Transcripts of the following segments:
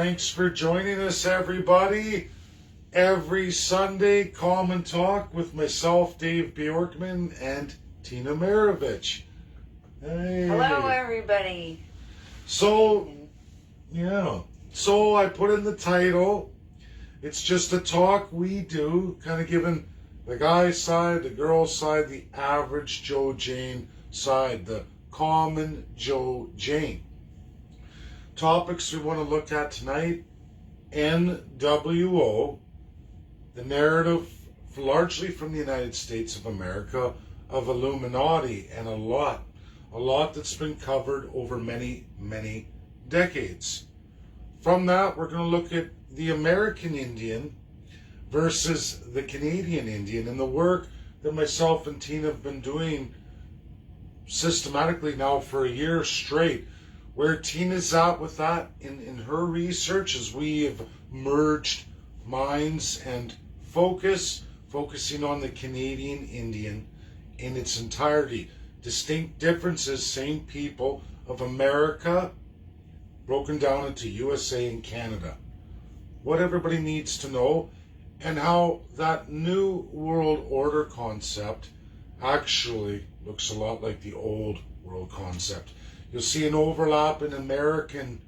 Thanks for joining us, everybody. Every Sunday, Common Talk with myself, Dave Bjorkman, and Tina Maravich. Hey. Hello, everybody. So I put in the title. It's just a talk we do, kind of giving the guy side, the girl side, the average Joe Jane side, the common Joe Jane. Topics we want to look at tonight: NWO, the narrative largely from the United States of America of Illuminati, and a lot that's been covered over many, many decades. From that, we're going to look at the American Indian versus the Canadian Indian, and the work that myself and Tina have been doing systematically now for a year straight. Where Tina's at with that in her research as we have merged minds and focusing on the Canadian Indian in its entirety. Distinct differences, same people of America broken down into USA and Canada. What everybody needs to know, and how that new world order concept actually looks a lot like the old world concept. You'll see an overlap in American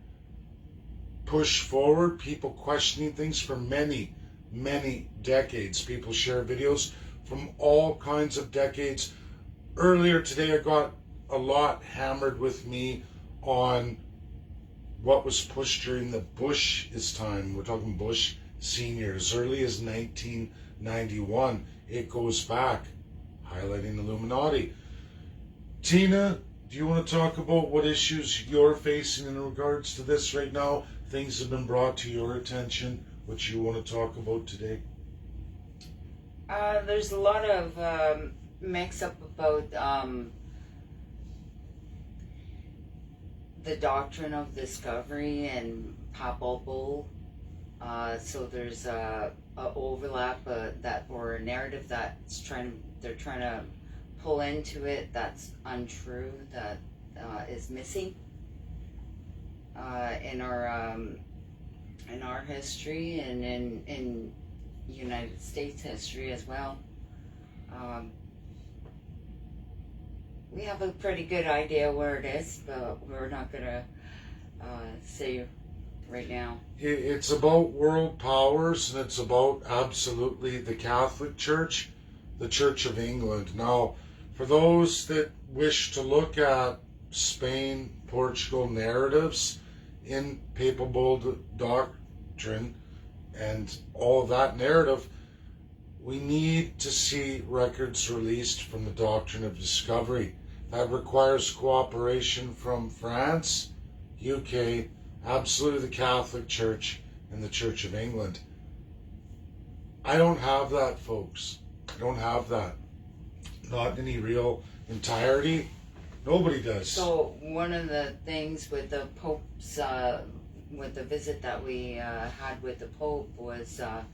push forward, people questioning things for many, many decades. People share videos from all kinds of decades. Earlier today, I got a lot hammered with me on what was pushed during the Bush's time. We're talking Bush Sr. As early as 1991. It goes back, highlighting Illuminati. Tina, do you want to talk about what issues you're facing in regards to this right now? Things have been brought to your attention, what you want to talk about today? There's a lot of mix-up about the doctrine of discovery and papal bull. So there's a overlap or a narrative that's they're trying to pull into it that's untrue, that is missing in our history and in United States history as well. We have a pretty good idea where it is, but we're not gonna say right now. It's about world powers, and it's about absolutely the Catholic Church, the Church of England. Now, for those that wish to look at Spain, Portugal narratives in papal bull doctrine and all of that narrative, we need to see records released from the doctrine of discovery. That requires cooperation from France, UK, absolutely the Catholic Church, and the Church of England. I don't have that, folks. I don't have that. Not in any real entirety. Nobody does. So one of the things with the Pope's, with the visit that we had with the Pope was a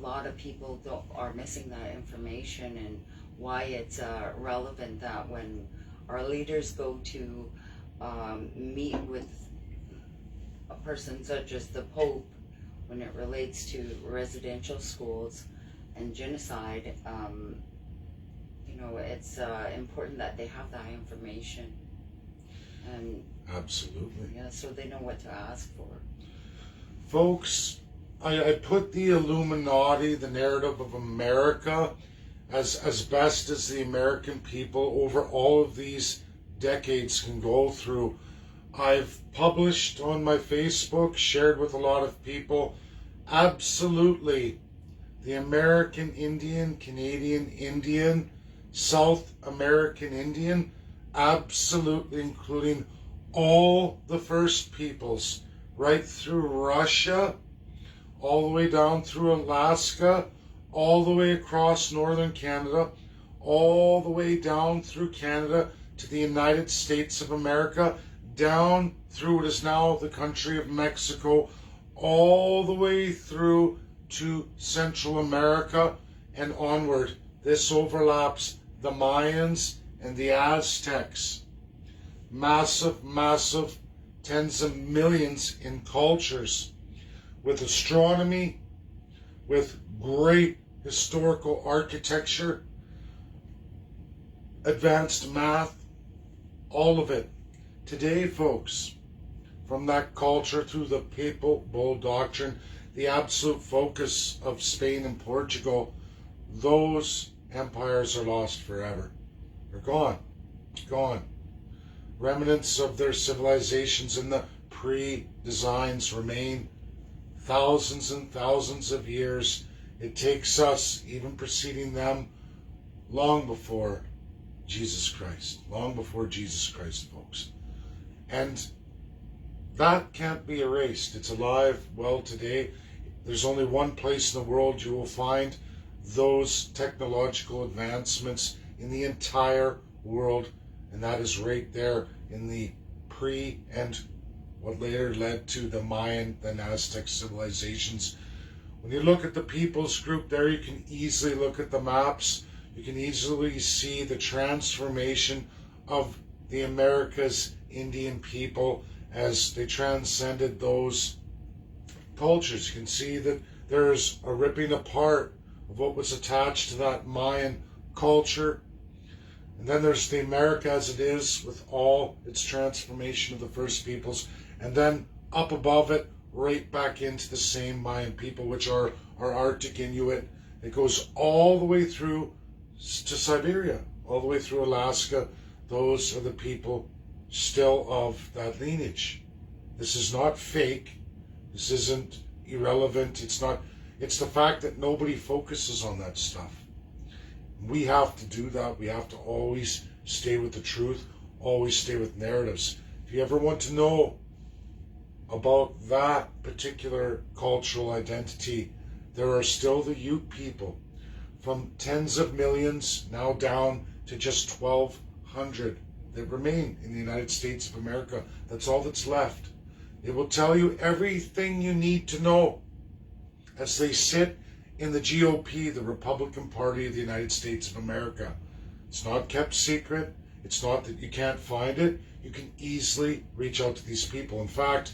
lot of people are missing that information, and why it's relevant that when our leaders go to meet with a person such as the Pope, when it relates to residential schools and genocide, it's important that they have that information. And absolutely. Yeah, so they know what to ask for. Folks, I put the Illuminati, the narrative of America, as best as the American people over all of these decades can go through. I've published on my Facebook, shared with a lot of people, absolutely the American Indian, Canadian Indian, South American Indian, absolutely including all the First Peoples, right through Russia, all the way down through Alaska, all the way across northern Canada, all the way down through Canada to the United States of America, down through what is now the country of Mexico, all the way through to Central America and onward. This overlaps the Mayans and the Aztecs. Massive, massive, tens of millions in cultures. with astronomy, with great historical architecture, advanced math, all of it. Today, folks, from that culture through the papal bull doctrine, the absolute focus of Spain and Portugal, those empires are lost forever. They're gone. Gone. Remnants of their civilizations in the pre-designs remain thousands and thousands of years. It takes us, even preceding them, long before Jesus Christ. Long before Jesus Christ, folks. And that can't be erased. It's alive well today. There's only one place in the world you will find those technological advancements in the entire world, and that is right there in the pre and what later led to the Mayan and Aztec civilizations. When you look at the peoples group there, you can easily look at the maps. You can easily see the transformation of the Americas Indian people as they transcended those cultures. You can see that there's a ripping apart of what was attached to that Mayan culture. And then there's the America as it is with all its transformation of the first peoples. And then up above it, right back into the same Mayan people, which are our Arctic Inuit. It goes all the way through to Siberia, all the way through Alaska. Those are the people still of that lineage. This is not fake. This isn't irrelevant. It's the fact that nobody focuses on that stuff. We have to do that. We have to always stay with the truth, always stay with narratives. If you ever want to know about that particular cultural identity, there are still the Ute people, from tens of millions now down to just 1,200 that remain in the United States of America. That's all that's left. They will tell you everything you need to know as they sit in the GOP, the Republican Party of the United States of America. It's not kept secret. It's not that you can't find it. You can easily reach out to these people. In fact,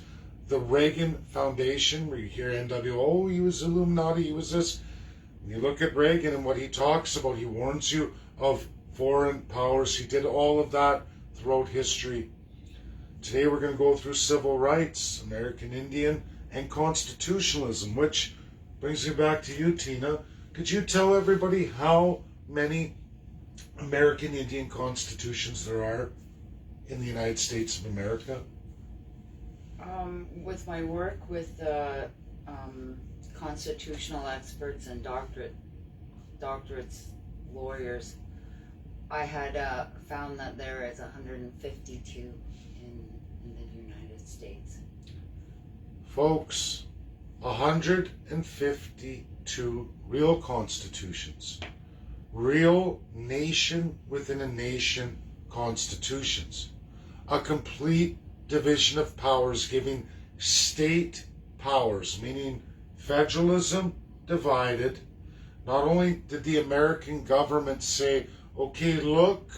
the Reagan Foundation, where you hear NWO, oh, he was Illuminati, he was this. When you look at Reagan and what he talks about, he warns you of foreign powers. He did all of that throughout history. Today we're going to go through civil rights, American Indian, and constitutionalism, which brings me back to you, Tina. Could you tell everybody how many American Indian constitutions there are in the United States of America? With my work with constitutional experts and doctorates, lawyers, I had found that there is 152 in the United States. Folks, 152 real constitutions, real nation within a nation constitutions, a complete division of powers giving state powers, meaning federalism divided. Not only did the American government say, okay, look,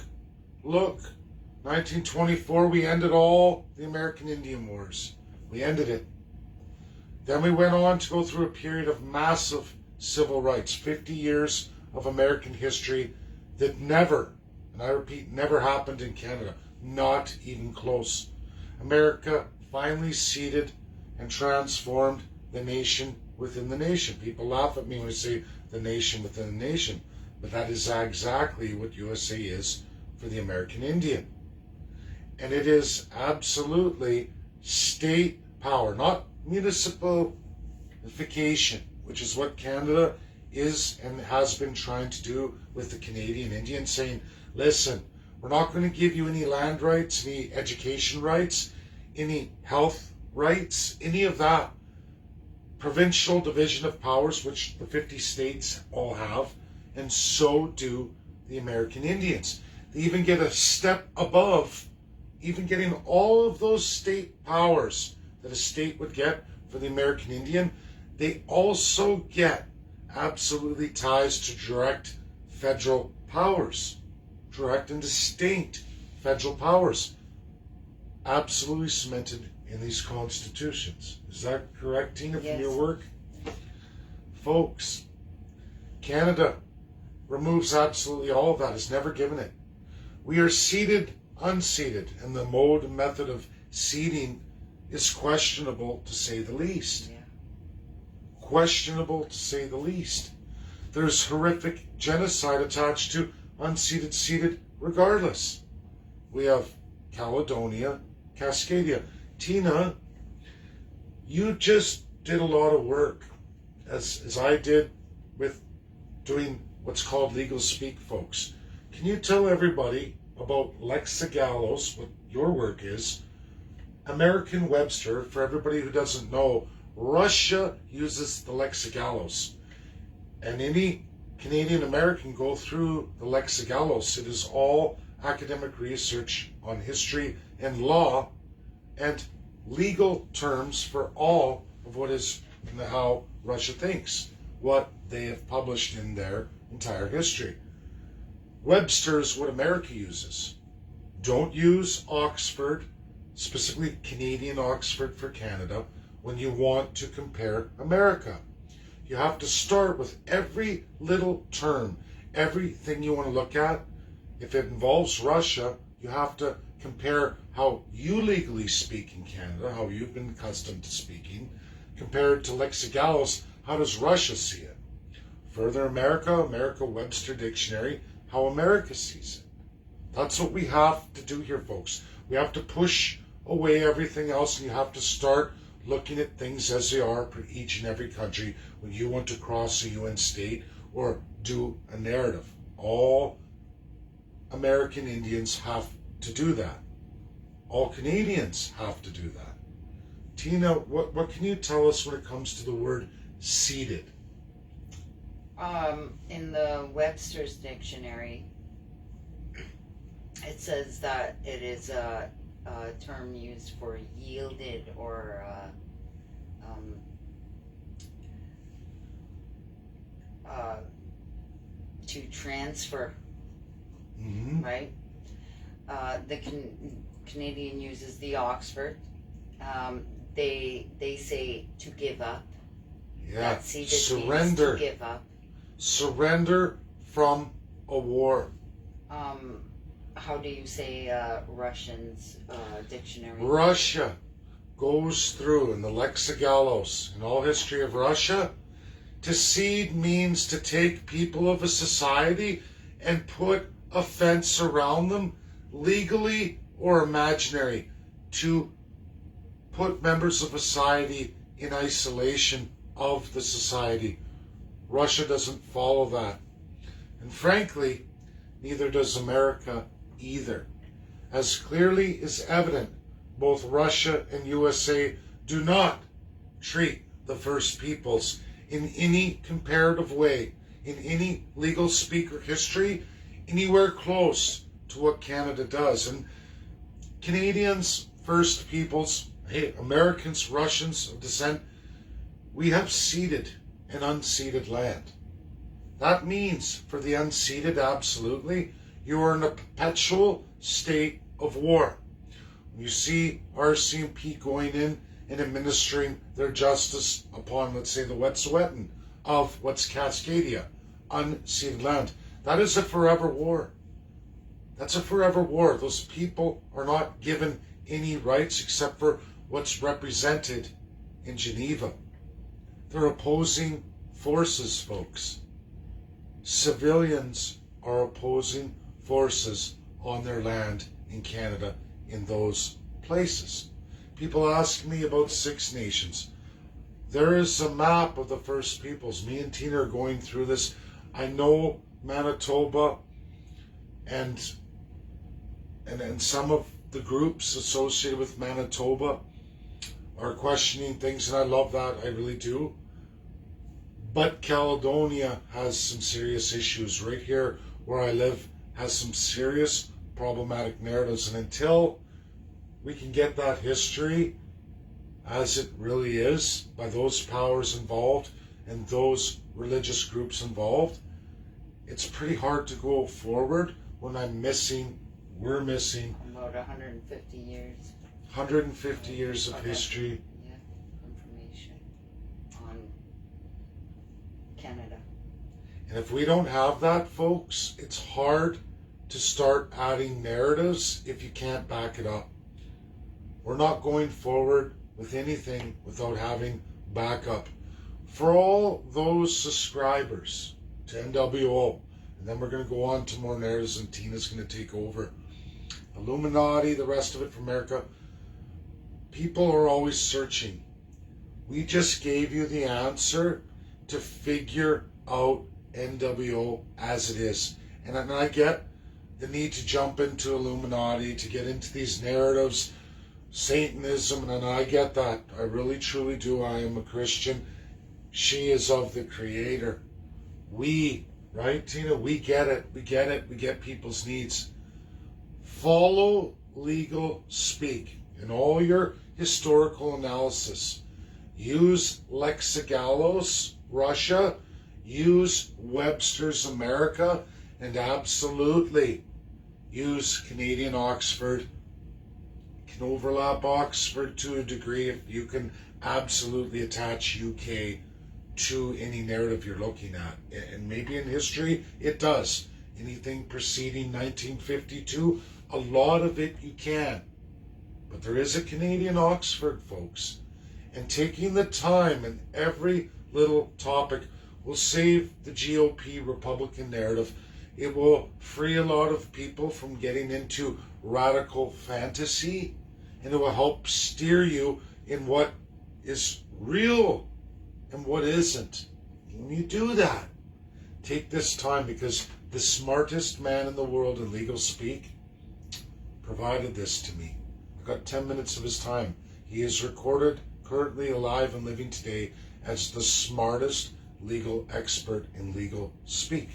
1924, we ended all the American Indian Wars. We ended it. Then we went on to go through a period of massive civil rights, 50 years of American history that never, and I repeat, never happened in Canada, not even close. America finally seeded and transformed the nation within the nation. People laugh at me when I say the nation within the nation, but that is exactly what USA is for the American Indian. And it is absolutely state power, not municipalification, which is what Canada is and has been trying to do with the Canadian Indian, saying, listen, we're not going to give you any land rights, any education rights, any health rights, any of that. Provincial division of powers, which the 50 states all have, and so do the American Indians. They even get a step above, even getting all of those state powers that a state would get for the American Indian. They also get absolutely ties to direct federal powers, direct and distinct federal powers, absolutely cemented in these constitutions. Is that correct, Tina, from Yes. your work? Folks, Canada removes absolutely all of that, has never given it. We are seated, unseated, and the mode and method of seating is questionable, to say the least. Yeah. Questionable, to say the least. There's horrific genocide attached to unseated, seated, regardless. We have Caledonia, Cascadia. Tina, you just did a lot of work, as I did, with doing what's called legal speak, folks. Can you tell everybody about lexigallos, what your work is? American Webster, for everybody who doesn't know, Russia uses the lexigallos. And any Canadian American go through the lexigallos. It is all academic research on history and law and legal terms for all of what is and how Russia thinks, what they have published in their entire history. Webster is what America uses. Don't use Oxford, specifically Canadian Oxford for Canada, when you want to compare America. You have to start with every little term, everything you want to look at. If it involves Russia, you have to compare how you legally speak in Canada, how you've been accustomed to speaking, compared to lexigallos, how does Russia see it? Further America Webster Dictionary, how America sees it. That's what we have to do here, folks. We have to push away everything else, and you have to start looking at things as they are for each and every country when you want to cross a UN state or do a narrative. All American Indians have to do that. All Canadians have to do that. Tina, what can you tell us when it comes to the word seated? In the Webster's dictionary, it says that it is a term used for yielded or to transfer, right? The Canadian uses the Oxford. They say to give up. Yeah, That seated surrender. means to give up. Surrender from a war. How do you say Russian's dictionary? Russia goes through in the lexigallos, in all history of Russia, to cede means to take people of a society and put a fence around them, legally or imaginary, to put members of a society in isolation of the society. Russia doesn't follow that. And frankly, neither does America either. As clearly is evident, both Russia and USA do not treat the First Peoples in any comparative way, in any legal speak or history, anywhere close to what Canada does. And Canadians, First Peoples, hey, Americans, Russians of descent, we have ceded and unceded land. That means for the unceded, absolutely, you are in a perpetual state of war. When you see RCMP going in and administering their justice upon, let's say, the Wet'suwet'en of what's Cascadia, unceded land, that is a forever war. That's a forever war. Those people are not given any rights except for what's represented in Geneva. They're opposing forces, folks. Civilians are opposing forces on their land in Canada in those places. People ask me about Six Nations. There is a map of the First Peoples. Me and Tina are going through this. I know Manitoba and some of the groups associated with Manitoba are questioning things, and I love that. I really do. But Caledonia has some serious issues. Right here where I live has some serious problematic narratives. And until we can get that history as it really is by those powers involved and those religious groups involved, it's pretty hard to go forward when we're missing About 150 years. 150 years of history. Yeah, information on Canada. And if we don't have that, folks, it's hard to start adding narratives if you can't back it up. We're not going forward with anything without having backup. For all those subscribers to NWO, and then we're going to go on to more narratives and Tina's going to take over. Illuminati, the rest of it from America. People are always searching. We just gave you the answer to figure out NWO as it is. And I get the need to jump into Illuminati, to get into these narratives, Satanism, and I get that. I really truly do. I am a Christian. She is of the Creator. We, right, Tina? We get it. We get it. We get people's needs. Follow legal speak in all your historical analysis. Use Lexigalos, Russia. Use Webster's America. And absolutely use Canadian Oxford. Can overlap Oxford to a degree if you can absolutely attach UK to any narrative you're looking at. And maybe in history it does. Anything preceding 1952, a lot of it you can. But there is a Canadian Oxford, folks. And taking the time in every little topic will save the GOP Republican narrative. It will free a lot of people from getting into radical fantasy, and it will help steer you in what is real and what isn't. When you do that, take this time, because the smartest man in the world in legal speak provided this to me. I got 10 minutes of his time. He is recorded, currently alive and living today, as the smartest legal expert in legal speak.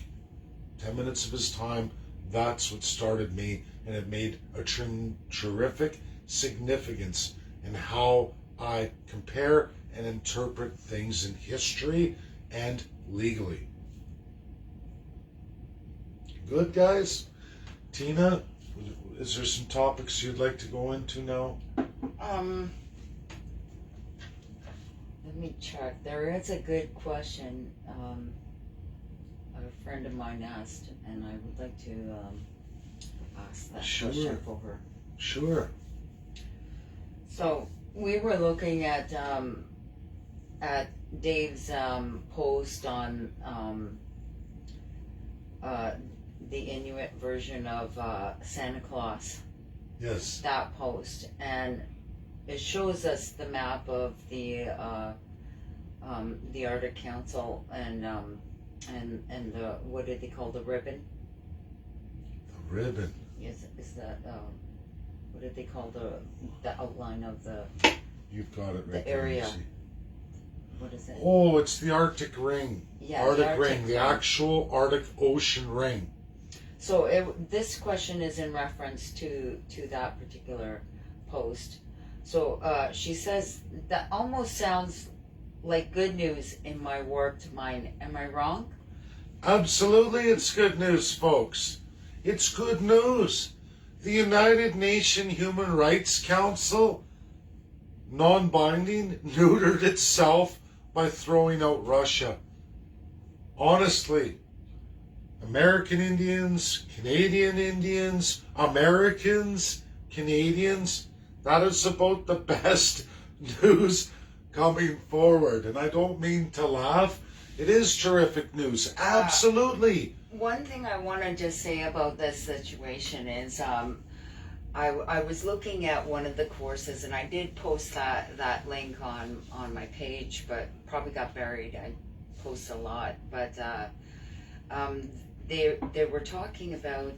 10 minutes of his time, that's what started me, and it made a terrific significance in how I compare and interpret things in history and legally. Good, guys? Tina, is there some topics you'd like to go into now? Let me check. There is a good question a friend of mine asked, and I would like to ask that question for her. Sure. So we were looking at Dave's post on the Inuit version of Santa Claus. Yes. That post, and it shows us the map of the Arctic Council and the, what did they call the ribbon? The ribbon. Is that what did they call the outline of the? You've got it right the there. area. What is it? Oh, it's the Arctic Ring. Yeah, Arctic Ring, the actual Arctic Ocean ring. So this question is in reference to that particular post. So she says that almost sounds like good news in my warped mind. Am I wrong? Absolutely, it's good news, folks. It's good news. The United Nations Human Rights Council, non-binding, neutered itself by throwing out Russia. Honestly, American Indians, Canadian Indians, Americans, Canadians, that is about the best news coming forward. And I don't mean to laugh. It is terrific news. Absolutely. One thing I want to just say about this situation is I was looking at one of the courses, and I did post that link on my page, but probably got buried. I post a lot. But they were talking about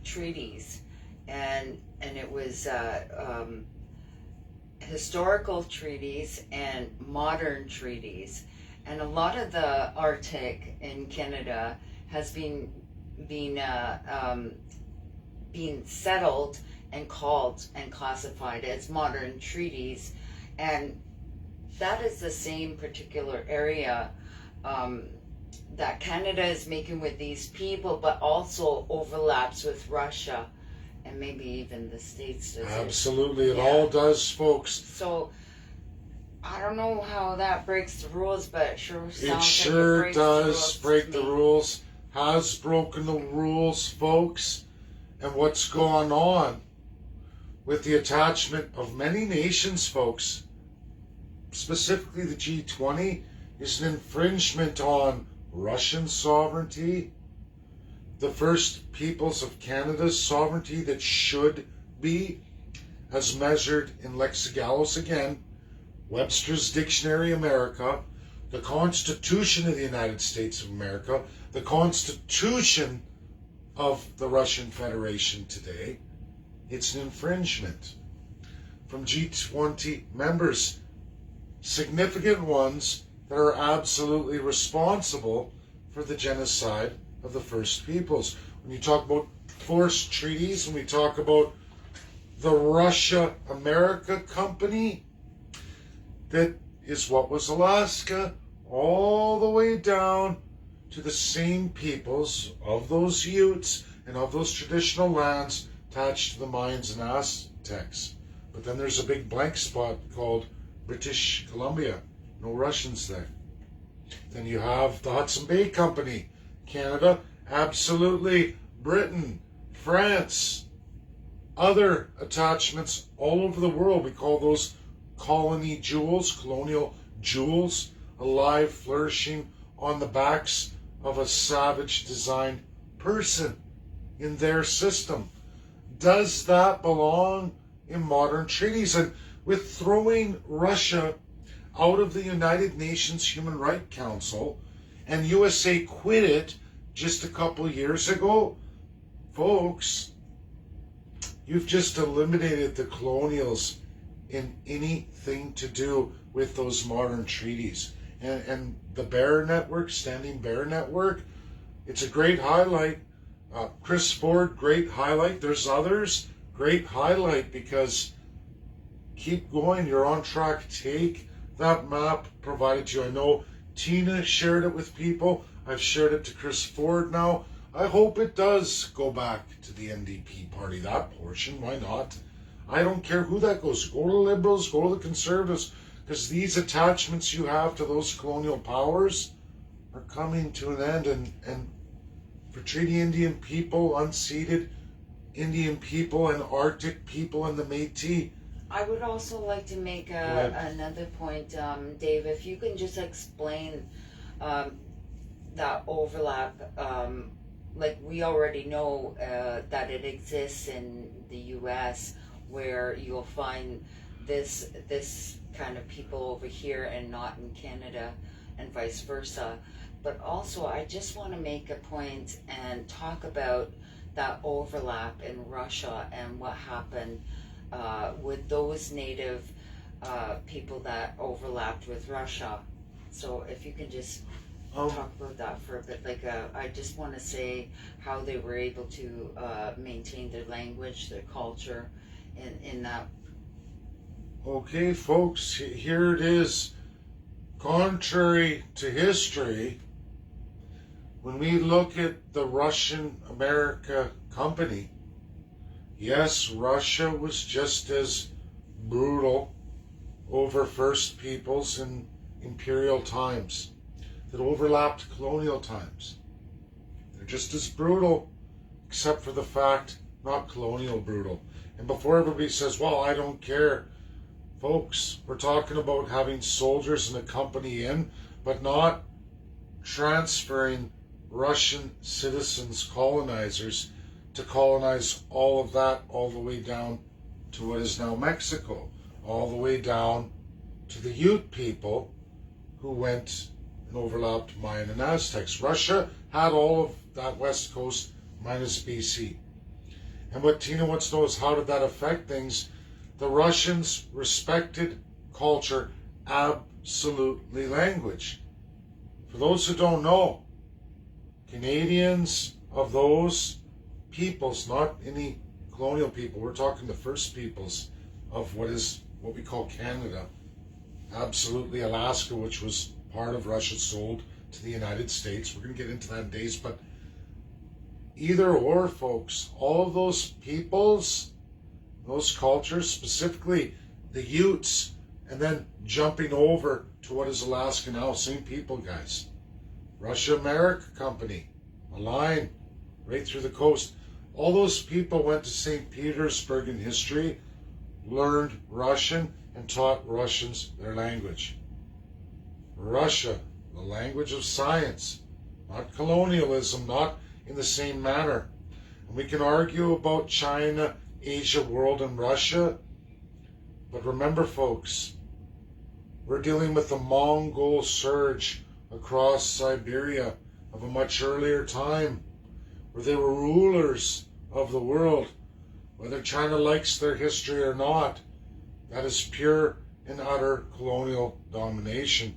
treaties, and it was historical treaties and modern treaties, and a lot of the Arctic in Canada has been settled and called and classified as modern treaties, and that is the same particular area that Canada is making with these people, but also overlaps with Russia. and maybe even the States does Absolutely, it Yeah. all does, folks. So I don't know how that breaks the rules, but it sure sounds like It sure breaks does the rules break to the me. rules, has broken the rules, folks. And what's going on with the attachment of many nations, folks, specifically the G20, is an infringement on Russian sovereignty, the First Peoples of Canada's sovereignty that should be, as measured in Lexigalis again, Webster's Dictionary America, the Constitution of the United States of America, the Constitution of the Russian Federation today. It's an infringement from G20 members, significant ones that are absolutely responsible for the genocide of the First Peoples. When you talk about forced treaties, when we talk about the Russia-America Company, that is what was Alaska, all the way down to the same peoples of those Utes and of those traditional lands attached to the Mayans and Aztecs. But then there's a big blank spot called British Columbia. No Russians there. Then you have the Hudson Bay Company, Canada, absolutely, Britain, France, other attachments all over the world. We call those colony jewels, colonial jewels, alive, flourishing on the backs of a savage designed person in their system. Does that belong in modern treaties? And with throwing Russia out of the United Nations Human Rights Council, and USA quit it just a couple years ago, folks, you've just eliminated the colonials in anything to do with those modern treaties. And the Bear Network, Standing Bear Network, it's a great highlight. Chris Ford, great highlight. There's others, great highlight, because keep going, you're on track. Take that map provided to you. I know Tina shared it with people. I've shared it to Chris Ford now. I hope it does go back to the NDP party, that portion. Why not? I don't care who that goes. Go to the Liberals, go to the Conservatives, because these attachments you have to those colonial powers are coming to an end. And for Treaty Indian people, unceded Indian people, and Arctic people, and the Métis. I would also like to make another point, Dave, if you can just explain that overlap. Like, we already know that it exists in the U.S., where you'll find this kind of people over here and not in Canada, and vice versa. But also, I just want to make a point and talk about that overlap in Russia and what happened with those native people that overlapped with Russia. So if you can just talk about that for a bit. Like, I just want to say how they were able to maintain their language, their culture, in that. Okay, folks, here it is. Contrary to history, when we look at the Russian-America Company, yes, Russia was just as brutal over First Peoples in imperial times that overlapped colonial times. They're just as brutal, except for the fact, not colonial brutal. And before everybody says, well, I don't care, folks, we're talking about having soldiers and a company in, but not transferring Russian citizens, colonizers, to colonize all of that all the way down to what is now Mexico, all the way down to the Ute people who went and overlapped Mayan and Aztecs. Russia had all of that west coast minus BC. And what Tina wants to know is, how did that affect things? The Russians respected culture, absolutely language. For those who don't know, Canadians of those peoples, not any colonial people, we're talking the First Peoples of what we call Canada. Absolutely, Alaska, which was part of Russia, sold to the United States. We're going to get into that in days, but either or, folks. All of those peoples, those cultures, specifically the Utes, and then jumping over to what is Alaska now, same people, guys. Russia-America Company, a line right through the coast. All those people went to St. Petersburg in history, learned Russian, and taught Russians their language. Russia, the language of science, not colonialism, not in the same manner. And we can argue about China, Asia, world, and Russia, but remember, folks, we're dealing with the Mongol surge across Siberia of a much earlier time, where they were rulers of the world. Whether China likes their history or not, that is pure and utter colonial domination.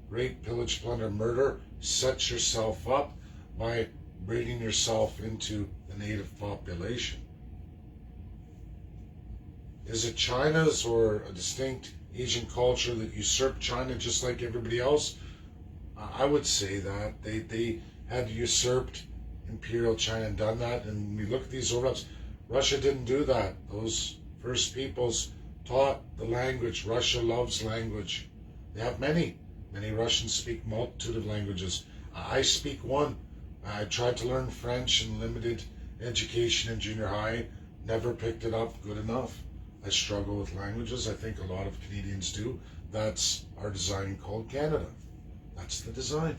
Rape, pillage, plunder, murder. Set yourself up by breeding yourself into the native population. Is it China's or a distinct Asian culture that usurped China just like everybody else? I would say that they had usurped imperial China and done that. And when we look at these overlaps, Russia didn't do that. Those first peoples taught the language. Russia loves language. They have many. Many Russians speak multitude of languages. I speak one. I tried to learn French in limited education in junior high. Never picked it up good enough. I struggle with languages. I think a lot of Canadians do. That's our design called Canada. That's the design.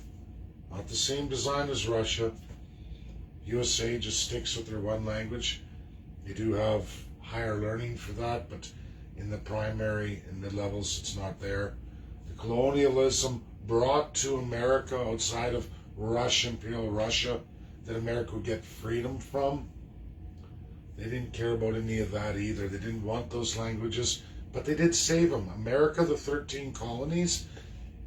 Not the same design as Russia. USA just sticks with their one language. They do have higher learning for that, but in the primary and mid-levels, it's not there. The colonialism brought to America outside of Russia, Imperial Russia, that America would get freedom from, they didn't care about any of that either. They didn't want those languages, but they did save them. America, the 13 colonies,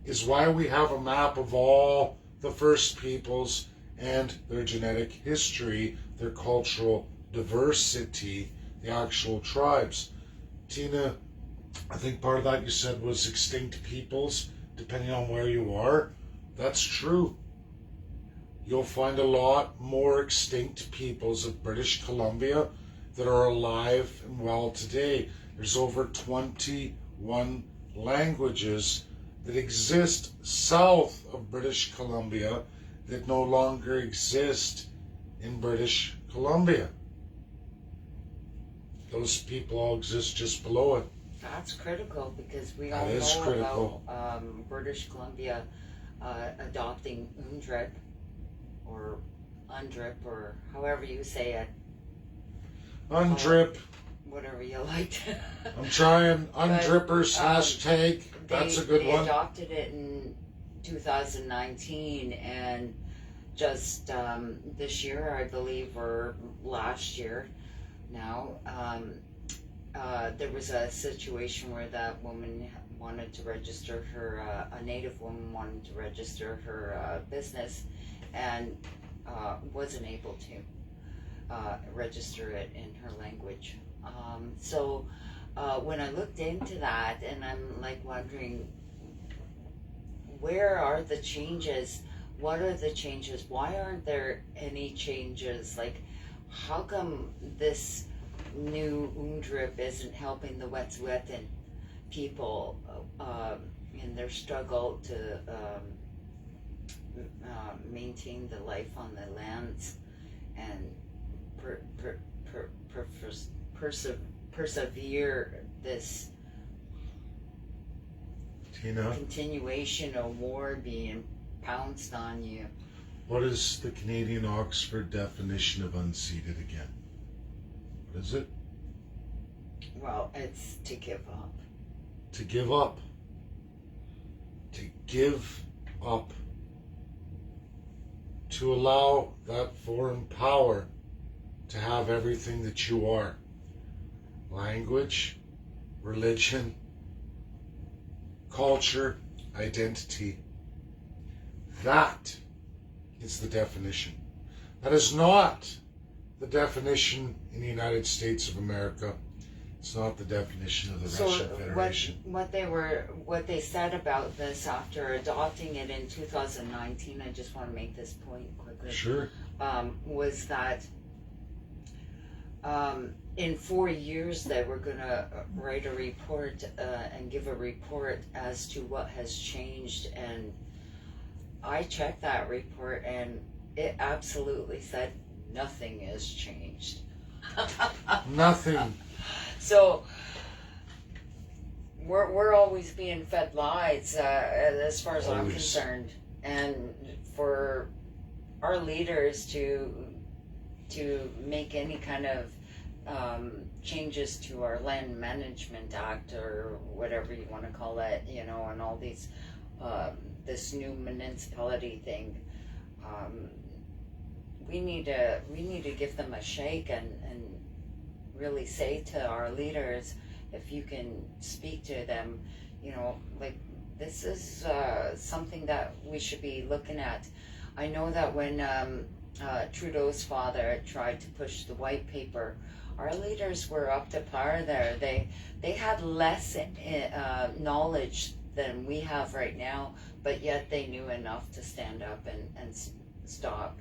is why we have a map of all the first peoples and their genetic history, their cultural diversity, the actual tribes. Tina, I think part of that you said was extinct peoples, depending on where you are. That's true. You'll find a lot more extinct peoples of British Columbia that are alive and well today. There's over 21 languages that exist south of British Columbia that no longer exist in British Columbia. Those people all exist just below it. That's critical because we all know about British Columbia adopting UNDRIP or UNDRIP or however you say it. UNDRIP. Whatever you like. I'm trying. UNDRIPPers hashtag. That's a good one. They adopted it in 2019 and just this year, I believe, or last year now, there was a situation where that woman wanted to register her, a native woman wanted to register her business and wasn't able to register it in her language. So when I looked into that, and I'm like wondering, where are the changes? What are the changes? Why aren't there any changes? Like, how come this new UNDRIP isn't helping the Wet'suwet'en people in their struggle to maintain the life on the lands and persevere this Tina, continuation of war being pounced on you? what is the Canadian Oxford definition of unceded again? What is it? Well, it's to give up. To give up. To give up. To allow that foreign power to have everything that you are. Language, religion, culture, identity. That is the definition. That is not the definition in the United States of America. It's not the definition of the Russian Federation. What they said about this after adopting it in 2019, I just want to make this point quickly. Sure. was that in 4 years they were going to write a report and give a report as to what has changed. And I checked that report and it absolutely said nothing has changed. Nothing. So we're always being fed lies as far as I'm Always. concerned. And for our leaders to make any kind of changes to our Land Management Act or whatever you want to call it, you know, and all these this new municipality thing, we need to give them a shake and really say to our leaders, if you can speak to them, you know, like this is something that we should be looking at. I know that when Trudeau's father tried to push the white paper, our leaders were up to par there. They had less knowledge than we have right now, but yet they knew enough to stand up and stop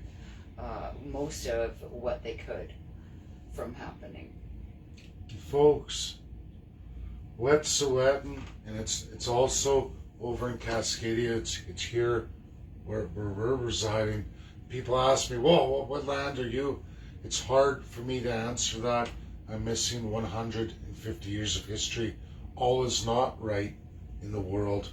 most of what they could from happening. Folks, Wet'suwet'en, and it's also over in Cascadia. It's here where we're residing. People ask me, "Whoa, what land are you?" It's hard for me to answer that. I'm missing 150 years of history. All is not right in the world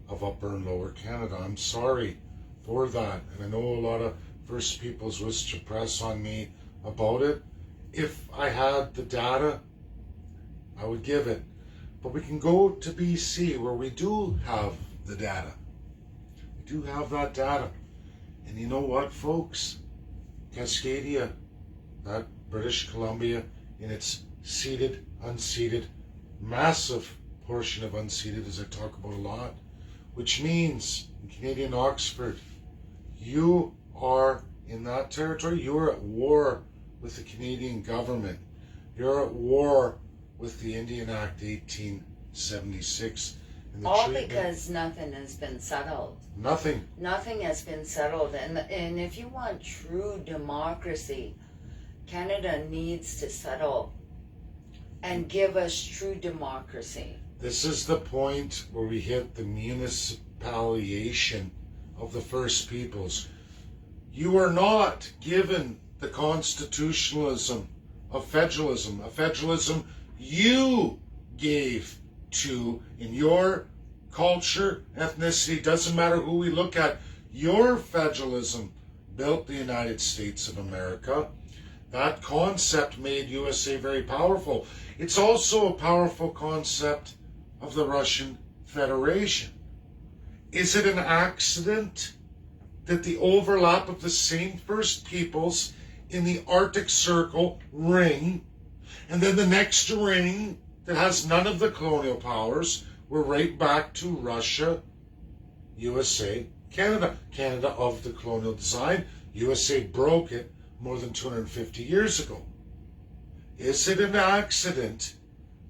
of Upper and Lower Canada. I'm sorry for that, and I know a lot of First Peoples wish to press on me about it. If I had the data, I would give it. But we can go to BC where we do have the data. We do have that data. And you know what, folks? Cascadia, that British Columbia, in its ceded, unceded, massive portion of unceded, as I talk about a lot, which means in Canadian Oxford, you are in that territory, you are at war with the Canadian government. You're at war with the Indian Act 1876. And the All treatment, because nothing has been settled. nothing. Nothing has been settled. And if you want true democracy, Canada needs to settle and give us true democracy. This is the point where we hit the municipalization of the First Peoples. You are not given the constitutionalism of federalism, a federalism you gave to, in your culture, ethnicity, doesn't matter who we look at, your federalism built the United States of America. That concept made USA very powerful. It's also a powerful concept of the Russian Federation. Is it an accident that the overlap of the same First Peoples in the Arctic Circle ring, and then the next ring that has none of the colonial powers, we're right back to Russia, USA, Canada. Canada of the colonial design. USA broke it more than 250 years ago. Is it an accident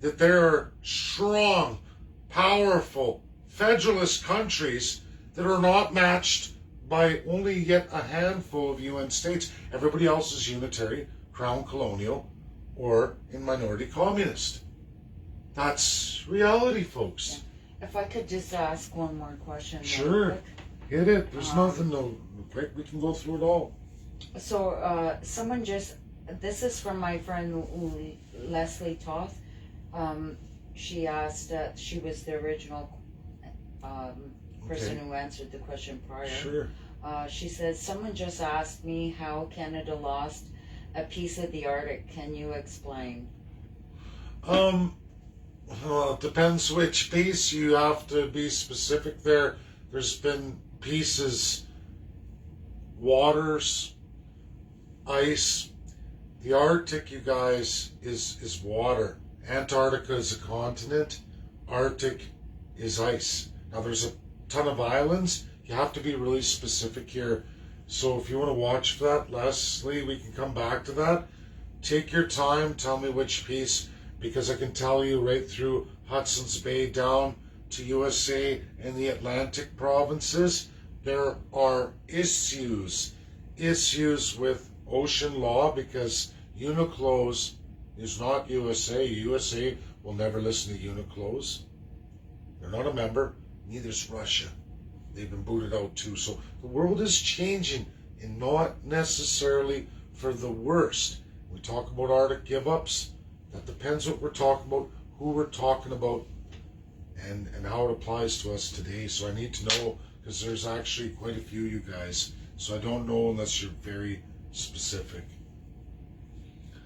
that there are strong, powerful, federalist countries that are not matched by only yet a handful of UN states? Everybody else is unitary, crown colonial, or in minority communist. That's reality, folks. If I could just ask one more question. Sure. Hit it. There's nothing no quick. We can go through it all. So someone just, this is from my friend Leslie Toth. She asked, she was the original person who answered the question prior. Sure. She says, someone just asked me how Canada lost a piece of the Arctic. Can you explain? Well, it depends which piece. You have to be specific there. There's been pieces, waters, ice. The Arctic, you guys, is water. Antarctica is a continent. Arctic is ice. Now, there's a ton of islands. You have to be really specific here. So if you want to watch for that, Leslie, we can come back to that. Take your time. Tell me which piece, because I can tell you right through Hudson's Bay down to USA and the Atlantic provinces, there are issues issues with ocean law because Uniqlo's is not USA. USA will never listen to Uniqlo's. They're not a member. Neither is Russia. They've been booted out too. So the world is changing, and not necessarily for the worst. We talk about Arctic give-ups. That depends what we're talking about, who we're talking about, and how it applies to us today. So I need to know, because there's actually quite a few of you guys. So I don't know unless you're very specific.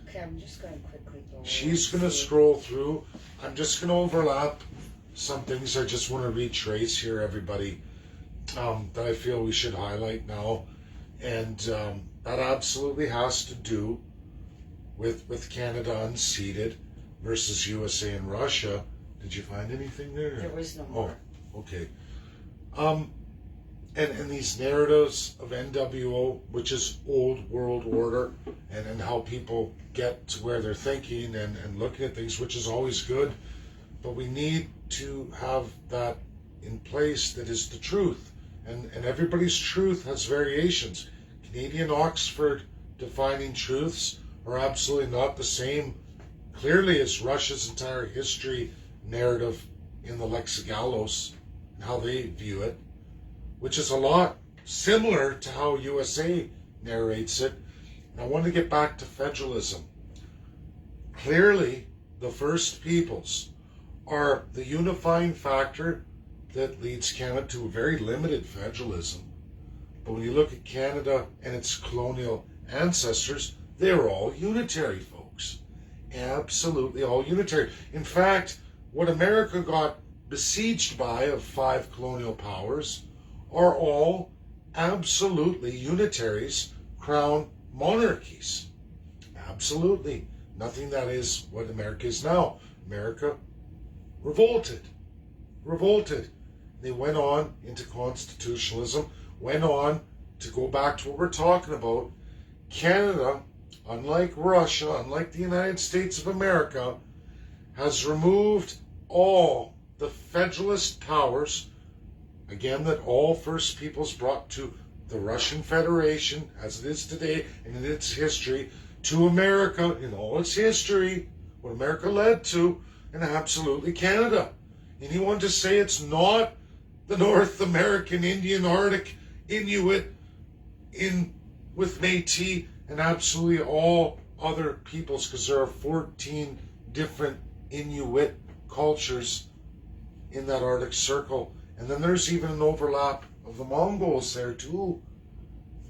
Okay, I'm just going to quickly go. She's going to scroll through. I'm just going to overlap some things I just want to retrace here, everybody, that I feel we should highlight now. And that absolutely has to do with Canada unceded versus USA and Russia. Did you find anything there? There was no more. Oh, okay. And these narratives of NWO, which is old world order, and how people get to where they're thinking and looking at things, which is always good. But we need to have that in place that is the truth. And everybody's truth has variations. Canadian Oxford defining truths are absolutely not the same, clearly, as Russia's entire history narrative in the Lexigalos and how they view it, which is a lot similar to how USA narrates it. And I want to get back to federalism. Clearly, the First Peoples are the unifying factor that leads Canada to a very limited federalism. But when you look at Canada and its colonial ancestors, they're all unitary, folks. Absolutely all unitary. In fact, what America got besieged by of 5 colonial powers are all absolutely unitaries, crown monarchies. Absolutely. Nothing that is what America is now. America revolted. They went on into constitutionalism, went on to go back to what we're talking about. Canada, unlike Russia, unlike the United States of America, has removed all the federalist powers, again, that all First Peoples brought to the Russian Federation, as it is today and in its history, to America in all its history, what America led to, and absolutely Canada. Anyone to say it's not the North American Indian Arctic Inuit with Métis and absolutely all other peoples, because there are 14 different Inuit cultures in that Arctic Circle. And then there's even an overlap of the Mongols there too,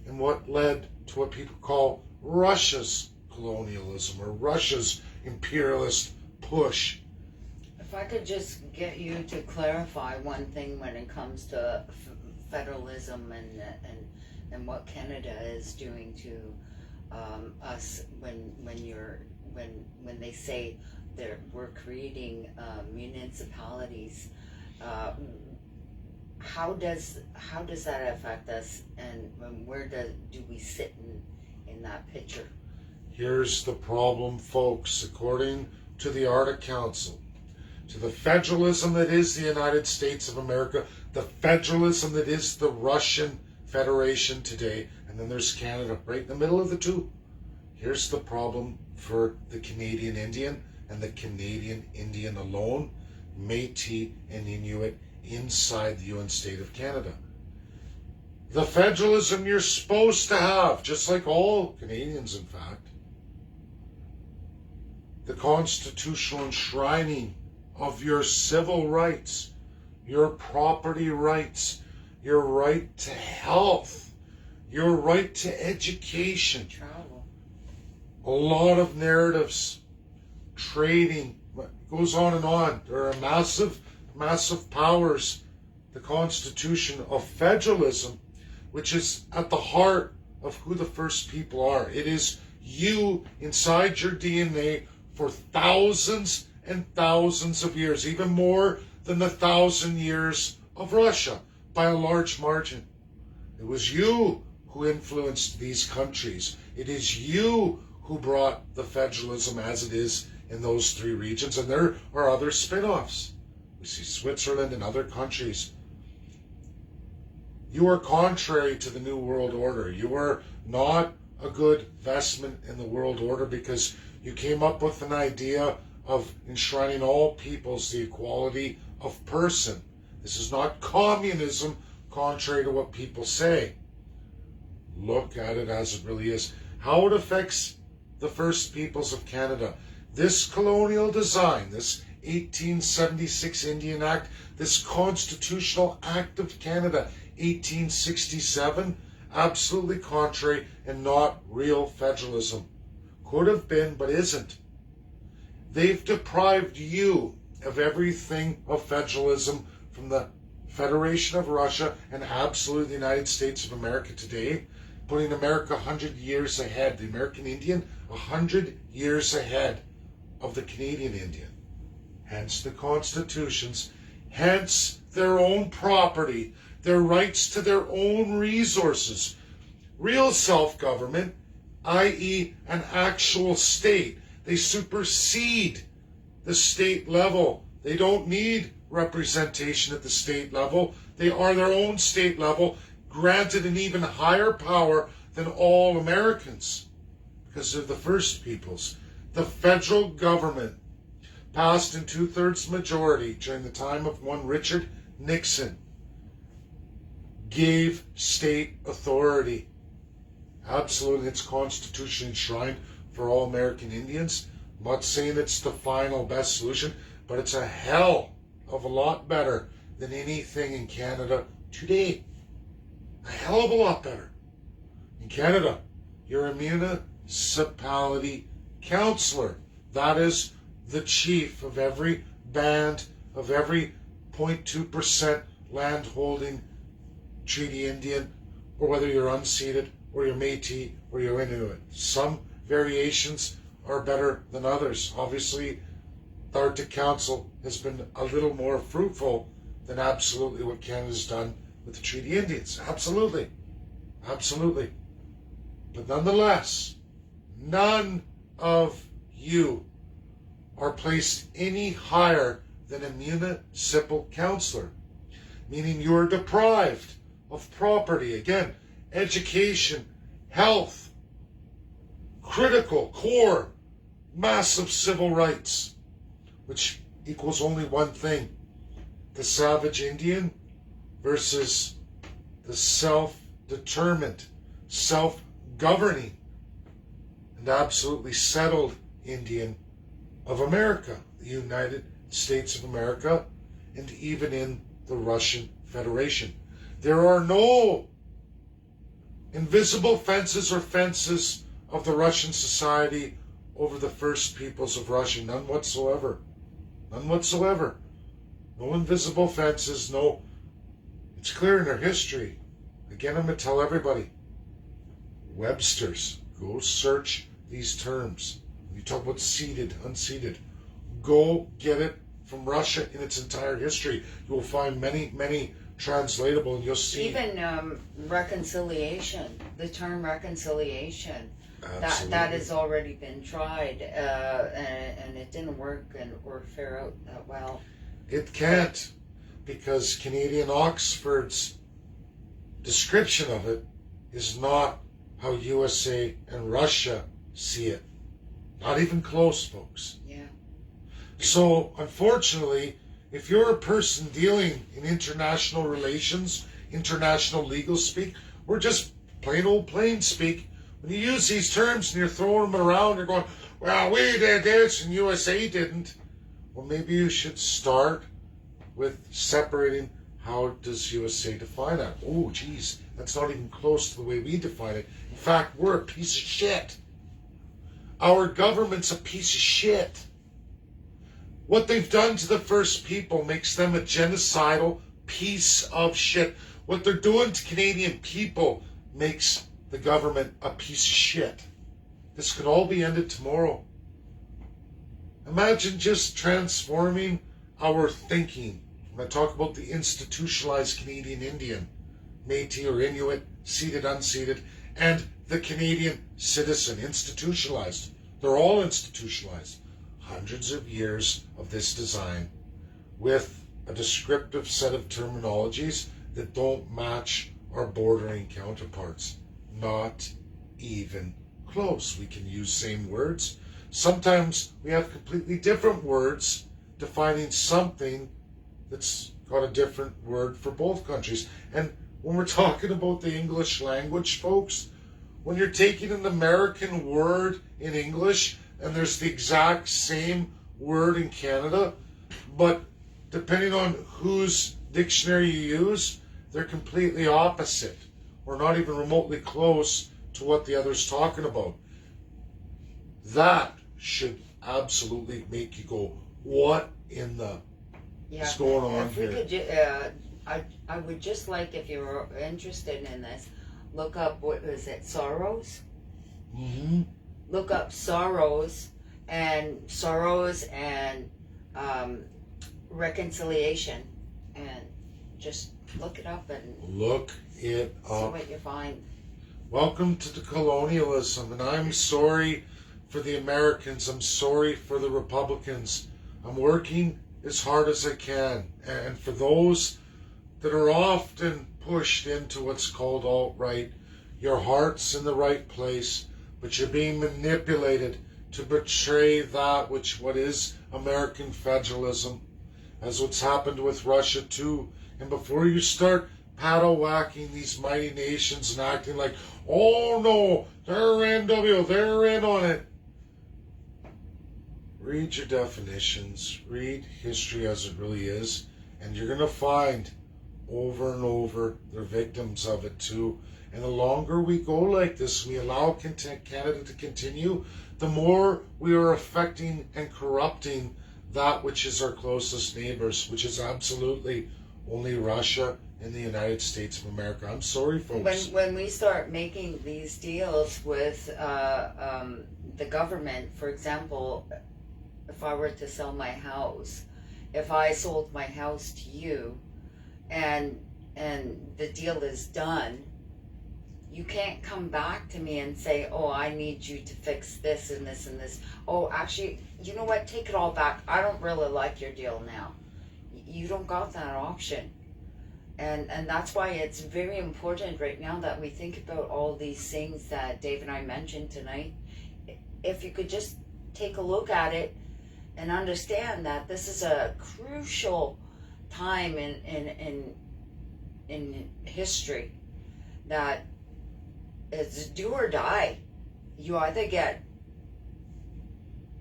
and what led to what people call Russia's colonialism or Russia's imperialist push. If I could just get you to clarify one thing when it comes to federalism and what Canada is doing to us when they say we're creating municipalities. How does that affect us, and where do we sit in that picture? Here's the problem, folks. According to the Arctic Council, to the federalism that is the United States of America, the federalism that is the Russian Federation today, and then there's Canada right in the middle of the two. Here's the problem for the Canadian Indian and the Canadian Indian alone, Métis and Inuit inside the UN state of Canada. The federalism you're supposed to have, just like all Canadians in fact, the constitutional enshrining of your civil rights, your property rights, your right to health, your right to education. Travel. A lot of narratives, trading, goes on and on. There are massive powers. The Constitution of Federalism, which is at the heart of who the First People are. It is you inside your DNA for thousands and thousands of years, even more than the 1,000 years of Russia by a large margin. It was you who influenced these countries. It is you who brought the federalism as it is in those 3 regions, and there are other spin-offs. We see Switzerland and other countries. You are contrary to the New World Order. You are not a good investment in the world order because you came up with an idea of enshrining all peoples the equality of person. This is not communism, contrary to what people say. Look at it as it really is. How it affects the First Peoples of Canada. This colonial design, this 1876 Indian Act, this Constitutional Act of Canada, 1867, absolutely contrary and not real federalism. Could have been, but isn't. They've deprived you of everything of federalism from the Federation of Russia and absolutely the United States of America today, putting America 100 years ahead, the American Indian 100 years ahead of the Canadian Indian. Hence the constitutions, hence their own property, their rights to their own resources. Real self-government, i.e. an actual state. They supersede the state level. They don't need representation at the state level. They are their own state level, granted an even higher power than all Americans because they're the First Peoples. The federal government passed in 2/3 majority during the time of one Richard Nixon, gave state authority. Absolutely, it's constitutionally enshrined for all American Indians. I'm not saying it's the final best solution, but it's a hell of a lot better than anything in Canada today. A hell of a lot better. In Canada, you're a municipality councillor. That is the chief of every band, of every 0.2% land holding Treaty Indian, or whether you're unceded, or you're Métis, or you're Inuit. Some variations are better than others. Obviously, the Arctic Council has been a little more fruitful than absolutely what Canada's done with the Treaty Indians. Absolutely. Absolutely. But nonetheless, none of you are placed any higher than a municipal councillor, meaning you are deprived of property, again, education, health, critical, core, massive civil rights, which equals only one thing: the savage Indian versus the self-determined, self-governing, and absolutely settled Indian of America, the United States of America, and even in the Russian Federation. There are no invisible fences or fences of the Russian society over the First Peoples of Russia. None whatsoever. None whatsoever. No invisible fences, no. It's clear in their history. Again, I'm going to tell everybody. Webster's. Go search these terms. You talk about ceded, unceded. Go get it from Russia in its entire history. You will find many, many translatable, and you'll see. Even reconciliation, the term reconciliation, that has already been tried, and it didn't work or fare out that well. It can't, because Canadian Oxford's description of it is not how USA and Russia see it. Not even close, folks. Yeah. So, unfortunately, if you're a person dealing in international relations, international legal speak, or just plain old plain speak, when you use these terms and you're throwing them around, you're going, well, we did this and USA didn't. Well, maybe you should start with separating how does USA define that. Oh, geez, that's not even close to the way we define it. In fact, we're a piece of shit. Our government's a piece of shit. What they've done to the First People makes them a genocidal piece of shit. What they're doing to Canadian people makes the government a piece of shit. This could all be ended tomorrow. Imagine just transforming our thinking. When I talk about the institutionalized Canadian Indian, Métis or Inuit, ceded, unceded, and the Canadian citizen, institutionalized. They're all institutionalized. Hundreds of years of this design with a descriptive set of terminologies that don't match our bordering counterparts. Not even close. We can use same words. Sometimes we have completely different words defining something that's got a different word for both countries. And when we're talking about the English language, folks, when you're taking an American word in English and there's the exact same word in Canada, but depending on whose dictionary you use, they're completely opposite or not even remotely close to what the other's talking about. That should absolutely make you go, what in the is going on if we here? Could, I would just like, if you're interested in this, look up, what is it, sorrows? Mm-hmm. Look up sorrows and reconciliation, and just look it up and Look it see up. what you find. Welcome to the colonialism, and I'm sorry for the Americans. I'm sorry for the Republicans. I'm working as hard as I can, and for those that are often pushed into what's called alt-right, your heart's in the right place, but you're being manipulated to betray that what is American federalism, as what's happened with Russia too. And before you start paddle whacking these mighty nations and acting like, oh no, they're NWO, they're in on it. Read your definitions, read history as it really is, and you're going to find over and over they're victims of it too. And the longer we go like this, we allow Canada to continue, the more we are affecting and corrupting that which is our closest neighbors, which is absolutely only Russia and the United States of America. I'm sorry, folks. When we start making these deals with the government, for example, if I were to sell my house, if I sold my house to you, and the deal is done, you can't come back to me and say, oh, I need you to fix this and this and this. Oh, actually, you know what? Take it all back. I don't really like your deal now. You don't got that option. And that's why it's very important right now that we think about all these things that Dave and I mentioned tonight. If you could just take a look at it and understand that this is a crucial time in history, that it's do or die. You either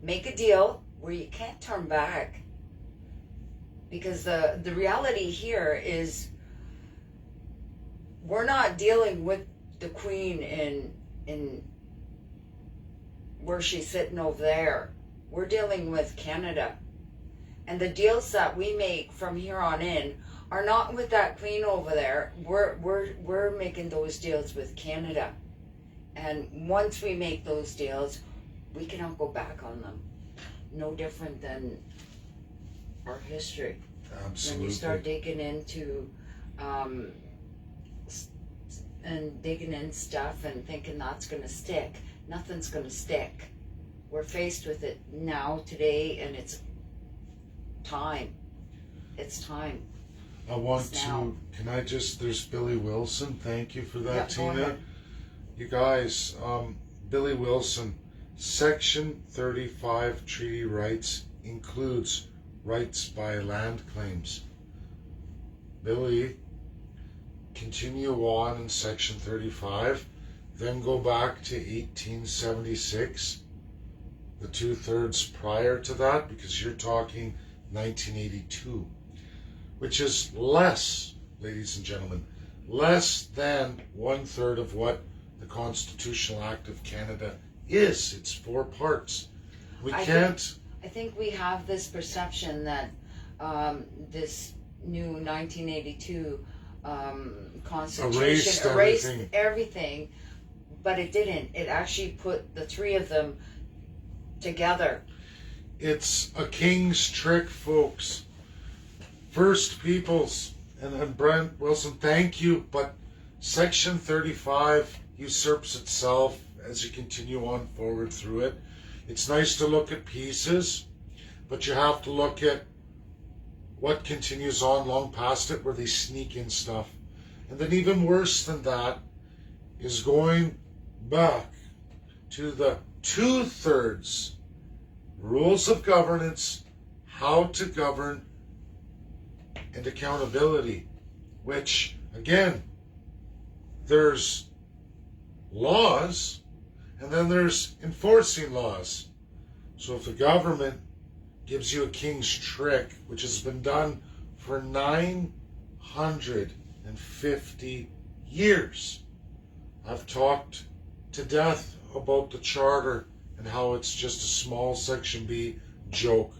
make a deal where you can't turn back, because the reality here is we're not dealing with the Queen in where she's sitting over there. We're dealing with Canada. And the deals that we make from here on in are not with that Queen over there. We're making those deals with Canada. And once we make those deals, we cannot go back on them. No different than our history. Absolutely. When you start digging into and digging in stuff and thinking that's going to stick, nothing's going to stick. We're faced with it now, today, and it's time. It's time. I want to, can I just, there's Billy Wilson. Thank you for that, Yep, Tina. You guys, Billy Wilson, Section 35 treaty rights includes rights by land claims. Billy, continue on in Section 35, then go back to 1876, the 2/3 prior to that, because you're talking 1982, which is less, ladies and gentlemen, less than 1/3 of what the Constitutional Act of Canada is. It's 4 parts. I think we have this perception that this new 1982 Constitution erased everything, but it didn't. It actually put the 3 of them together. It's a king's trick, folks. First Peoples, and Brent Wilson, thank you, but Section 35 usurps itself as you continue on forward through it. It's nice to look at pieces, but you have to look at what continues on long past it, where they sneak in stuff. And then even worse than that is going back to the 2/3 rules of governance, how to govern, and accountability, which, again, there's laws and then there's enforcing laws. So if the government gives you a king's trick, which has been done for 950 years, I've talked to death about the charter and how it's just a small Section B joke.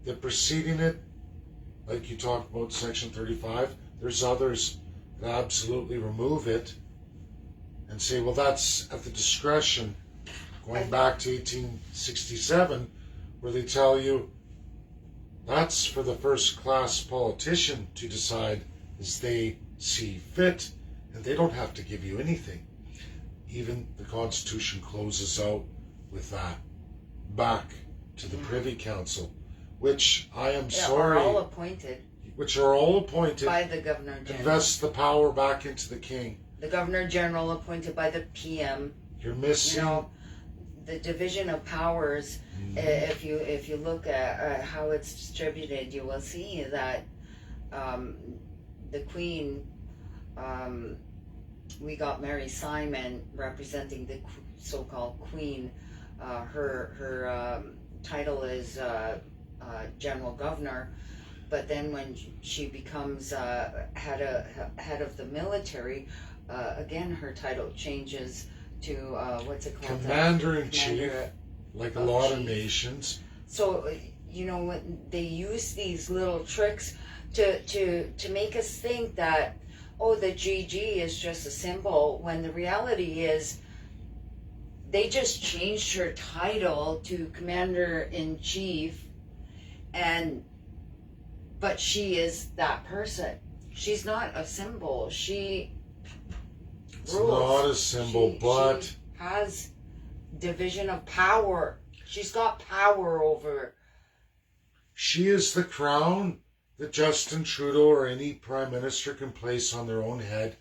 That preceding it, like you talked about Section 35, there's others that absolutely remove it and say, well, that's at the discretion, going back to 1867, where they tell you that's for the first-class politician to decide as they see fit, and they don't have to give you anything. Even the Constitution closes out with that back to the Privy Council, which I am sorry, are all appointed which are all appointed by the Governor General. Invest the power back into the King. The Governor General appointed by the PM. You're missing. You know, the division of powers. If you look at how it's distributed, you will see that the Queen. We got Mary Simon representing the so-called Queen. Her title is General Governor, but then when she becomes head of the military, again her title changes to what's it called? Commander-in-Chief, like a lot of nations. So you know they use these little tricks to make us think that, oh, the GG is just a symbol, when the reality is they just changed her title to Commander-in-Chief, but she is that person. She's not a symbol. She rules. Not a symbol, but she has division of power. She's got power over. She is the crown that Justin Trudeau or any prime minister can place on their own head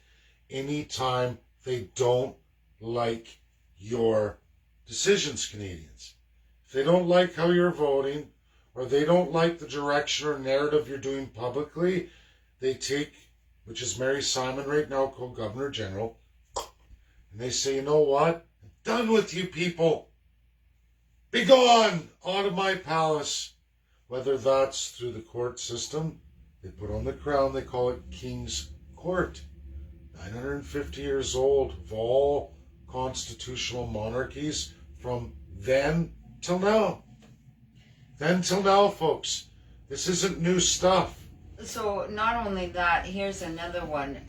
anytime they don't like your decisions, Canadians. If they don't like how you're voting, or they don't like the direction or narrative you're doing publicly, they take, which is Mary Simon right now, called Governor General, and they say, you know what? I'm done with you people. Be gone out of my palace. Whether that's through the court system, they put on the crown, they call it King's Court. 950 years old, of all constitutional monarchies from then till now. Then till now, folks. This isn't new stuff. So not only that, here's another one.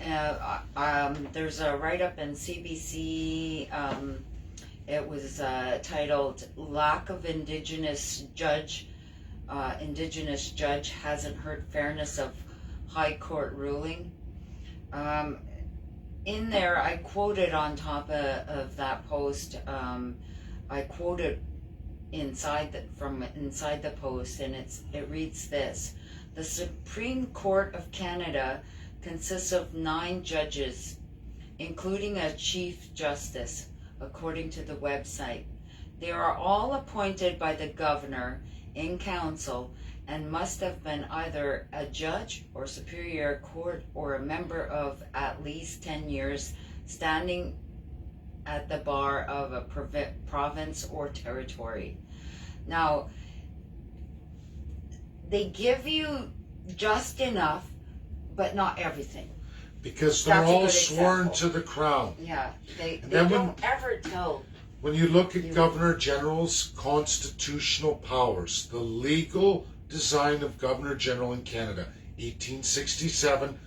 There's a write-up in CBC. It was titled "Lack of Indigenous Judge Hasn't Heard Fairness of High Court Ruling." In there, I quoted on top of that post. I quoted from inside the post, and it reads this: "The Supreme Court of Canada consists of 9 judges, including a Chief Justice, according to the website. They are all appointed by the Governor in Council and must have been either a judge or Superior Court or a member of at least 10 years standing at the bar of a province or territory." Now, they give you just enough, but not everything. Because they're all sworn to the crown. Yeah, they don't ever tell. When you look at Governor General's constitutional powers, the legal design of Governor General in Canada, 1867,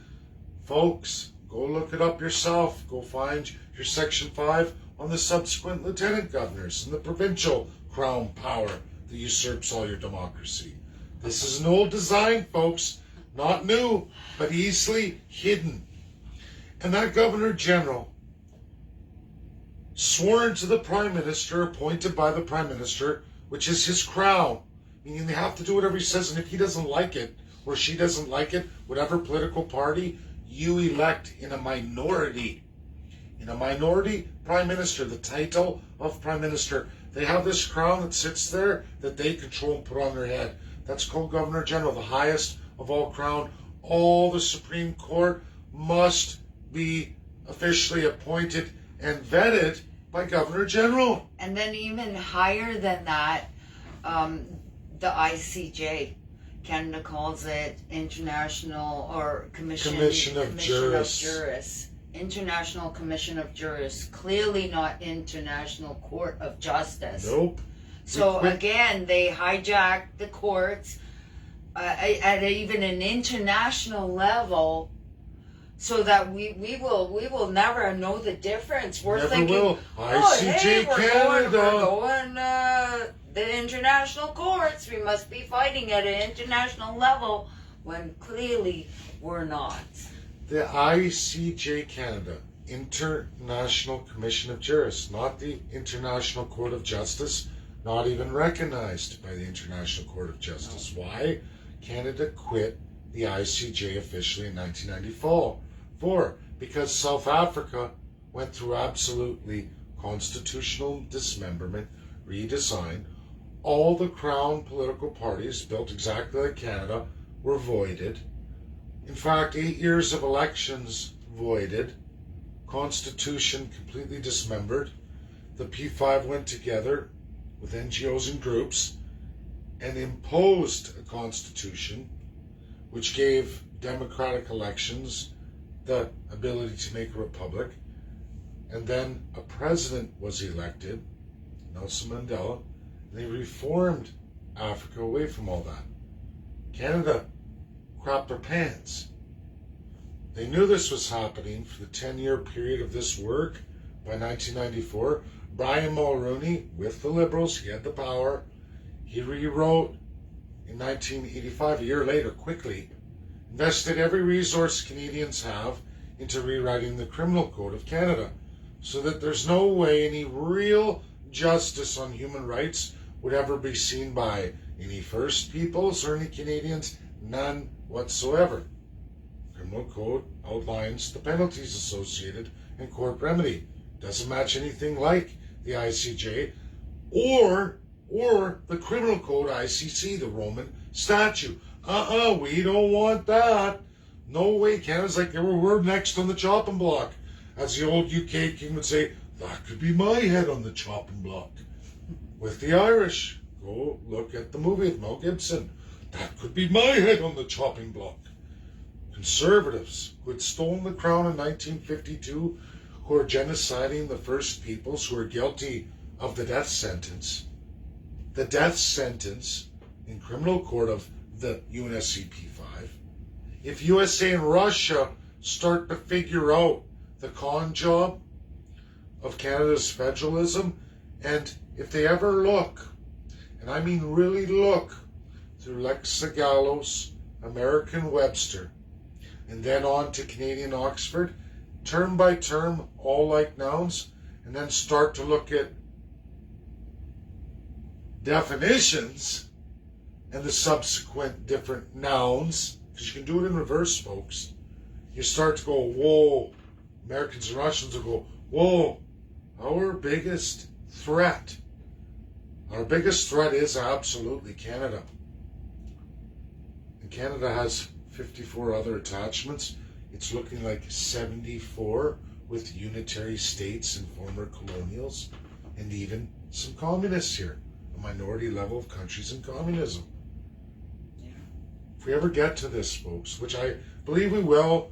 folks, go look it up yourself. Go find your Section 5 on the subsequent lieutenant governors and the provincial crown power that usurps all your democracy. This is an old design, folks, not new, but easily hidden. And that Governor General, sworn to the Prime Minister, appointed by the Prime Minister, which is his crown, meaning they have to do whatever he says, and if he doesn't like it, or she doesn't like it, whatever political party, you elect in a minority. In a minority, Prime Minister, the title of Prime Minister. They have this crown that sits there that they control and put on their head. That's called Governor General, the highest of all crown. All the Supreme Court must be officially appointed and vetted by Governor General. And then even higher than that, the ICJ. Canada calls it International or Commission of Jurists. International Commission of Jurists. Clearly not International Court of Justice. Nope. So again, they hijack the courts at even an international level, so that we will never know the difference. We're Never thinking, will. oh, ICJ hey, we're Canada. going the international courts. We must be fighting at an international level, when clearly we're not. The ICJ Canada, International Commission of Jurists, not the International Court of Justice, not even recognized by the International Court of Justice. No. Why? Canada quit the ICJ officially in 1994. Because South Africa went through absolutely constitutional dismemberment, redesign. All the crown political parties, built exactly like Canada, were voided. In fact, 8 years of elections voided. Constitution completely dismembered. The P5 went together with NGOs and groups and imposed a constitution which gave democratic elections the ability to make a republic. And then a president was elected, Nelson Mandela. They reformed Africa away from all that. Canada crapped their pants. They knew this was happening for the 10-year period of this work. By 1994, Brian Mulroney, with the Liberals, he had the power. He rewrote in 1985, a year later, quickly, invested every resource Canadians have into rewriting the Criminal Code of Canada, so that there's no way any real justice on human rights would ever be seen by any First Peoples or any Canadians, none whatsoever. Criminal Code outlines the penalties associated and court remedy. Doesn't match anything like the ICJ or the Criminal Code ICC, the Roman statute. We don't want that. No way. Canada's like, we're next on the chopping block. As the old UK king would say, that could be my head on the chopping block. With the Irish, go look at the movie of Mel Gibson. That could be my head on the chopping block. Conservatives who had stolen the crown in 1952, who are genociding the First Peoples, who are guilty of the death sentence. The death sentence in criminal court of the UNSC P5. If USA and Russia start to figure out the con job of Canada's federalism, and if they ever look, and I mean really look, through Lexigalos, American Webster, and then on to Canadian Oxford, term by term, all like nouns, and then start to look at definitions and the subsequent different nouns, because you can do it in reverse, folks. You start to go, whoa, Americans and Russians will go, whoa, our biggest threat is absolutely Canada. And Canada has 54 other attachments. It's looking like 74 with unitary states and former colonials, and even some communists here, a minority level of countries in communism. Yeah. If we ever get to this, folks, which I believe we will,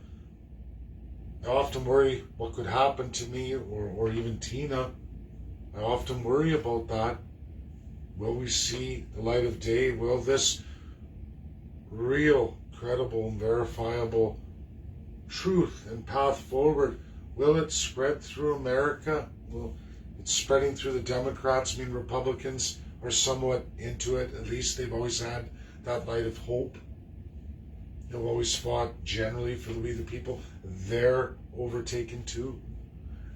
I often worry what could happen to me or even Tina. I often worry about that. Will we see the light of day? Will this real, credible, and verifiable truth and path forward, will it spread through America? Will it's spreading through the Democrats? I mean, Republicans are somewhat into it. At least they've always had that light of hope. They've always fought generally for the people. They're overtaken too.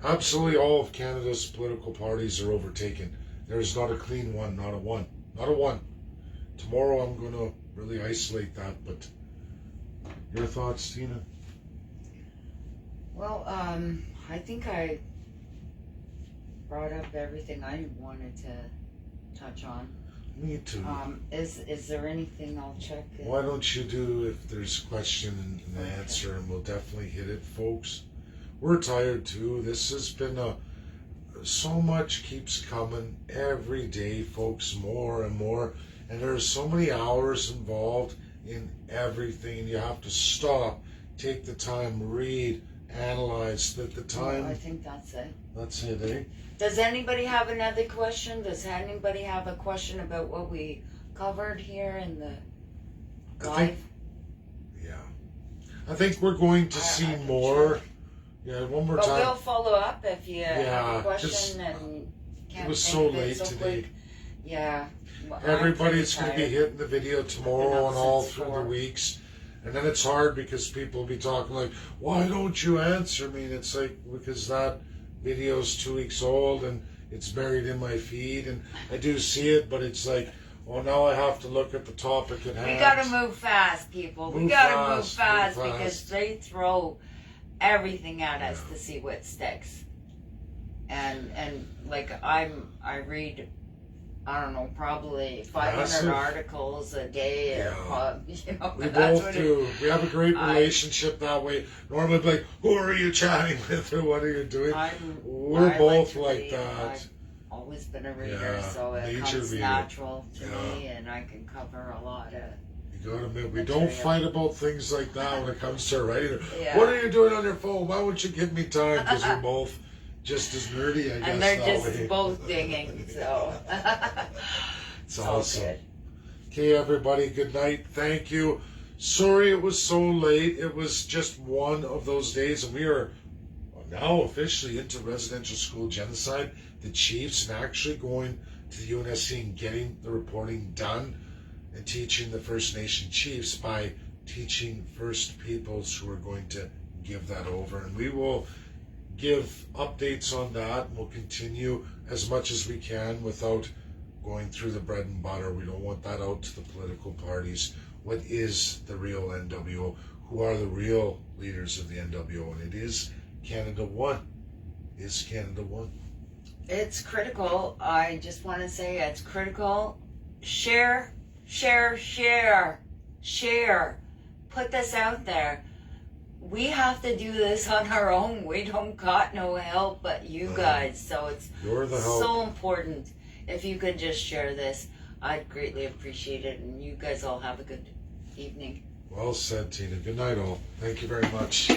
Absolutely all of Canada's political parties are overtaken. There is not a clean one, not a one. Not a one. Tomorrow I'm going to really isolate that, but your thoughts, Tina? Well, I think I brought up everything I wanted to touch on. Me too. Is there anything I'll check? Why don't you do if there's question and answer, and we'll definitely hit it, folks. We're tired too. This has been so much keeps coming every day, folks, more and more, and there's so many hours involved in everything. You have to stop, take the time, read, analyze. The time. I think that's it. That's it, eh? Does anybody have another question? Does anybody have a question about what we covered here in the live? I think we're going to see more. Sure. Yeah, one more But time. we'll follow up if you have a question and can't it was think so of it late so today. quick. Yeah. Well, Everybody's going to be hitting the video tomorrow and all since through 4. the weeks. And then it's hard because people will be talking like, why don't you answer me? And it's like, because that video's 2 weeks old and it's buried in my feed. And I do see it, but it's like, well, now I have to look at the topic at hand. We got to move fast, people. We got to move fast because they throw everything at us to see what sticks. And like I read, I don't know, probably 500 articles a day. Yeah. You know, we both do. We have a great relationship that way. Normally, I'd be like, who are you chatting with or what are you doing? We're both like that. I've always been a reader, so it comes natural to me, and I can cover a lot of. You gotta admit, we don't fight about things like that when it comes to writing. Yeah. What are you doing on your phone? Why won't you give me time? Because we're both just as nerdy, I guess. And they're just way. both dinging, so. It's awesome. Good. Okay, everybody, good night. Thank you. Sorry it was so late. It was just one of those days, and we are now officially into residential school genocide. The Chiefs and actually going to the UNSC and getting the reporting done and teaching the First Nation chiefs by teaching First Peoples who are going to give that over. And we will give updates on that, and we'll continue as much as we can without going through the bread and butter. We don't want that out to the political parties. What is the real NWO? Who are the real leaders of the NWO? And it is Canada One. Is Canada One? It's critical. I just want to say it's critical. Share. Share. Put this out there. We have to do this on our own. We don't got no help but you guys. So it's so important. If you could just share this, I'd greatly appreciate it. And you guys all have a good evening. Well said, Tina. Good night, all. Thank you very much.